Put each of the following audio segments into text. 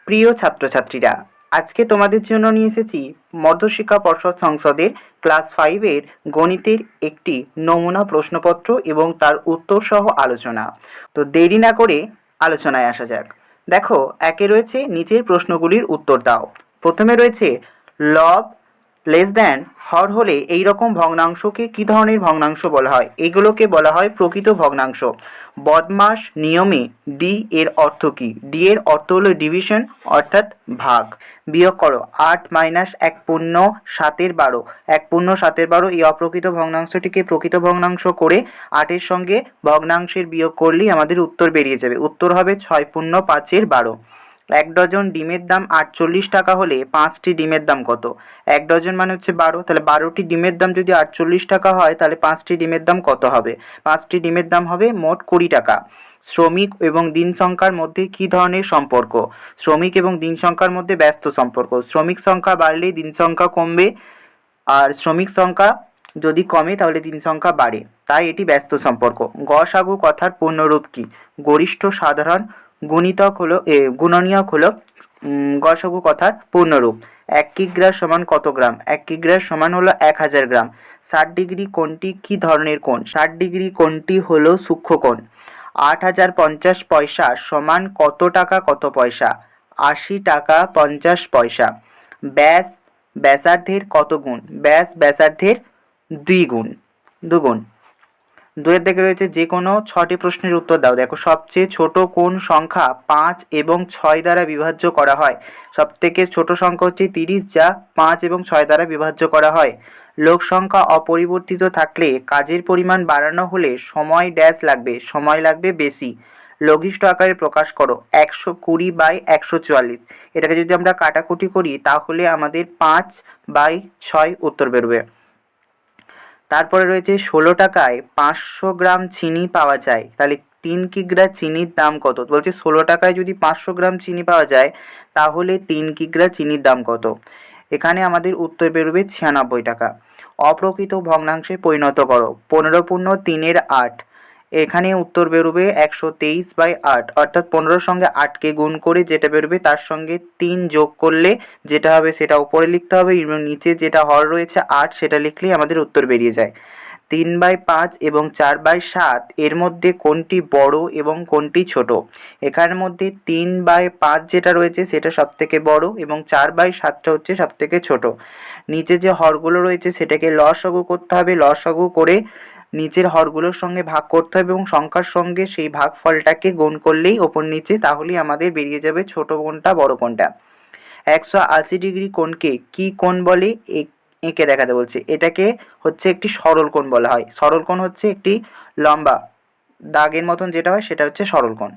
প্রিয় ছাত্রছাত্রীরা, আজকে তোমাদের জন্য নিয়ে এসেছি মধ্যশিক্ষা পর্ষদ সংসদের ক্লাস 5-এর গণিতের একটি নমুনা প্রশ্নপত্র এবং তার উত্তর সহ আলোচনা। তো দেরি না করে আলোচনায় আসা যাক। দেখো, একে রয়েছে নিচের প্রশ্নগুলির উত্তর দাও। প্রথমে রয়েছে লব লেস দ্যান হর হলে এই রকম ভগ্নাংশকে কি ধরনের ভগ্নাংশ বলা হয়? এগুলোকে বলা হয় প্রকৃত ভগ্নাংশ। বদমাস নিয়মে ডি এর অর্থ কি? ডি এর অর্থ হলো ডিভিশন, অর্থাৎ ভাগ। বিয়োগ করো 8 মাইনাস 1/7 1/7 এই অপ্রকৃত ভগ্নাংশটিকে প্রকৃত ভগ্নাংশ করে 8-এর সঙ্গে ভগ্নাংশের বিয়োগ করলেই আমাদের উত্তর বেরিয়ে যাবে। উত্তর হবে 6×5=12। 1 ডজন ডিমের দাম 48 টাকা হলে 5টি ডিমের দাম কত? 1 ডজন মানে হচ্ছে 12, তাহলে 12টি ডিমের দাম যদি 48 টাকা হয় তাহলে 5টি ডিমের দাম কত হবে? 5টি ডিমের দাম হবে মোট 20 টাকা। শ্রমিক এবং দিন সংখ্যার মধ্যে কি ধরনের সম্পর্ক? শ্রমিক এবং দিন সংখ্যার মধ্যে ব্যস্ত সম্পর্ক। শ্রমিক সংখ্যা বাড়লে দিন সংখ্যা কমবে, আর শ্রমিক সংখ্যা যদি কমে তাহলে দিন সংখ্যা বাড়ে, তাই এটি ব্যস্ত সম্পর্ক। গসাগু কথার পূর্ণরূপ কি? গরিষ্ঠ সাধারণ গুণিতক হলো গুণনীয়ক হলো গসাগু কথার পূর্ণরূপ। 1 কিগ্রা সমান কত গ্রাম? 1 কিগ্রা সমান হলো 1000 গ্রাম। 60 ডিগ্রি কোণটি কি ধরনের কোণ? 60 ডিগ্রি কোণটি হলো সূক্ষ্ম কোণ। 8050 পয়সা সমান কত টাকা কত পয়সা? 80 টাকা 50 পয়সা। ব্যাস ব্যাসার্ধের কত গুণ? ব্যাস ব্যাসার্ধের দুগুণ। 2-এর দিকে রয়েছে যে কোনো 6টি প্রশ্নের উত্তর দাও। দেখো, সবচেয়ে ছোট কোন সংখ্যা 5 এবং 6 দ্বারা বিভাজ্য করা হয়? সবথেকে ছোট সংখ্যা হচ্ছে 30, যা 5 এবং 6 দ্বারা বিভাজ্য করা হয়। লোক সংখ্যা অপরিবর্তিত থাকলে কাজের পরিমাণ বাড়ানো হলে সময় ড্যাশ লাগবে? সময় লাগবে বেশি। লঘিষ্ঠ আকারে প্রকাশ করো। 120/144। এটাকে যদি আমরা কাটাকুটি করি তাহলে আমাদের 5/6 উত্তর বেরোবে। তারপরে রয়েছে 16 টাকায় 500 গ্রাম চিনি পাওয়া যায়, তাহলে 3 কিগ্রা চিনির দাম কত? বলছে 16 টাকায় যদি 500 গ্রাম চিনি পাওয়া যায় তাহলে 3 কিগ্রা চিনির দাম কত? এখানে আমাদের উত্তর বেরোবে 96 টাকা। অপ্রকৃত ভগ্নাংশে পরিণত করো। 15×3=8। এখানে উত্তর বেরোবে 123/8, অর্থাৎ 15-র সঙ্গে 8কে গুণ করে যেটা বেরোবে তার সঙ্গে 3 যোগ করলে যেটা হবে সেটা উপরে লিখতে হবে এবং নিচে যেটা হর রয়েছে 8 সেটা লিখলেই আমাদের উত্তর বেরিয়ে যায়। 3/5 এবং 4/7 এর মধ্যে কোনটি বড় এবং কোনটি ছোট? এখানের মধ্যে 3/5 যেটা রয়েছে সেটা সবথেকে বড় এবং 4/7টা হচ্ছে সবথেকে ছোট। নিচে যে হরগুলো রয়েছে সেটাকে লসাগু করতে হবে। লসাগু করে নিচের হরগুলোর সঙ্গে ভাগ করতে হবে এবং সংখ্যার সঙ্গে সেই ভাগফলটাকে গুণ করলেই ওপর নিচে, তাহলেই আমাদের বেরিয়ে যাবে ছোট কোনটা বড় কোনটা। 180 ডিগ্রি কোণকে কি কোণ বলে? এঁকে দেখাতে বলছে। এটাকে হচ্ছে একটি সরল কোণ বলা হয়। সরল কোণ হচ্ছে একটি লম্বা দাগের মতন যেটা হয় সেটা হচ্ছে সরল কোণ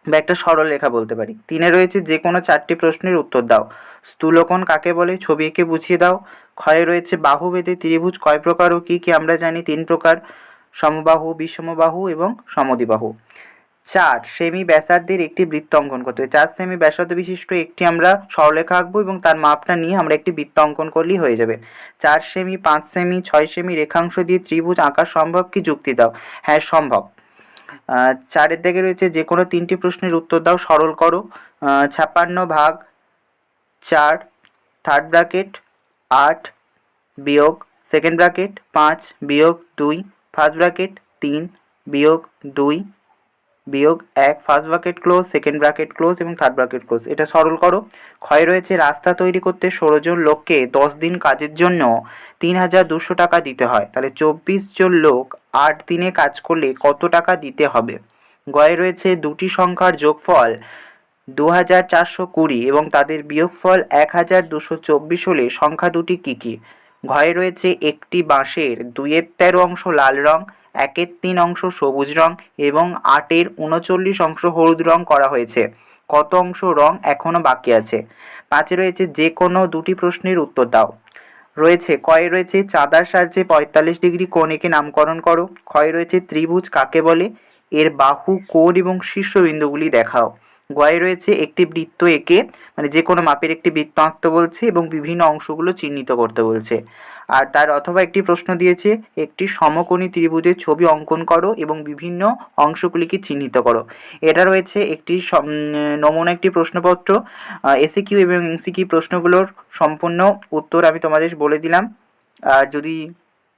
বা একটা সরল রেখা বলতে পারি। 3-এ রয়েছে যে কোনো 4টি প্রশ্নের উত্তর দাও। স্থূলকোণ কাকে বলে? ছবি এঁকে বুঝিয়ে দাও। ক্ষয়ে রয়েছে বাহুভেদে ত্রিভুজ কয় প্রকার ও কি কি? আমরা জানি 3 প্রকার: সমবাহু, বিষমবাহু এবং সমদ্বিবাহু। 4 সেমি ব্যাসার্ধের একটি বৃত্ত অঙ্কন করতে হবে। 4 সেমি ব্যাসার্ধ বিশিষ্ট একটি আমরা সরলরেখা আঁকবো এবং তার মাপটা নিয়ে আমরা একটি বৃত্ত অঙ্কন করলেই হয়ে যাবে। 4 সেমি, 5 সেমি, 6 সেমি রেখাংশ দিয়ে ত্রিভুজ আঁকা সম্ভব কি? যুক্তি দাও। হ্যাঁ, সম্ভব। 4-এর দিকে রয়েছে যে কোনো 3টি প্রশ্নের উত্তর দাও। সরল করো। 56/4 থার্ড ব্র্যাকেট 8 বিয়োগ সেকেন্ড ব্র্যাকেট 5 বিয়োগ 2 ফার্স্ট ব্র্যাকেট 3 বিয়োগ 2 বিয়োগ 1 first bracket close, second bracket close এবং থার্ড ব্র্যাকেট ক্লোজ। এটা সরল করো। ক্ষয় রয়েছে রাস্তা তৈরি করতে 16 জন লোককে 10 দিন কাজের জন্য 3200 টাকা দিতে হয়, তাহলে 24 জন লোক 8 দিনে কাজ করলে কত টাকা দিতে হবে? গয়ে রয়েছে দুটি সংখ্যার যোগফল 2420 এবং তাদের বিয়োগফল 1224 হলে সংখ্যা দুটি কী কী? ঘয়ে রয়েছে একটি বাঁশের 2/13 অংশ লাল রং, 1/3 অংশ সবুজ রং এবং 8/39 অংশ হলুদ রং করা হয়েছে। কত অংশ রং এখনও বাকি আছে? 5-এ রয়েছে যে কোনো 2টি প্রশ্নের উত্তর দাও। রয়েছে কয়ে রয়েছে চাঁদার সাহায্যে 45 ডিগ্রি কোণ এঁকে নামকরণ করো। ক্ষয়ে রয়েছে ত্রিভুজ কাকে বলে? এর বাহু, কোণ এবং শীর্ষবিন্দুগুলি দেখাও। গয়ে রয়েছে একটি বৃত্ত এঁকে, মানে যে কোনো মাপের একটি বৃত্ত আঁকতে বলছে এবং বিভিন্ন অংশগুলো চিহ্নিত করতে বলছে। আর তার অথবা একটি প্রশ্ন দিয়েছে একটি সমকোণী ত্রিভুজের ছবি অঙ্কন করো এবং বিভিন্ন অংশগুলিকে চিহ্নিত করো। এটা রয়েছে একটি নমুনা একটি প্রশ্নপত্র। এসিকিউ এবং এমসিকিউ প্রশ্নগুলোর সম্পূর্ণ উত্তর আমি তোমাদের বলে দিলাম। আর যদি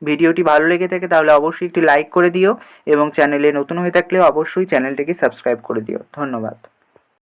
ভিডিওটি ভালো লেগে থাকে তাহলে অবশ্যই একটি লাইক করে দিও এবং চ্যানেলে নতুন হয়ে থাকলে অবশ্যই চ্যানেলটিকে সাবস্ক্রাইব করে দিও। ধন্যবাদ।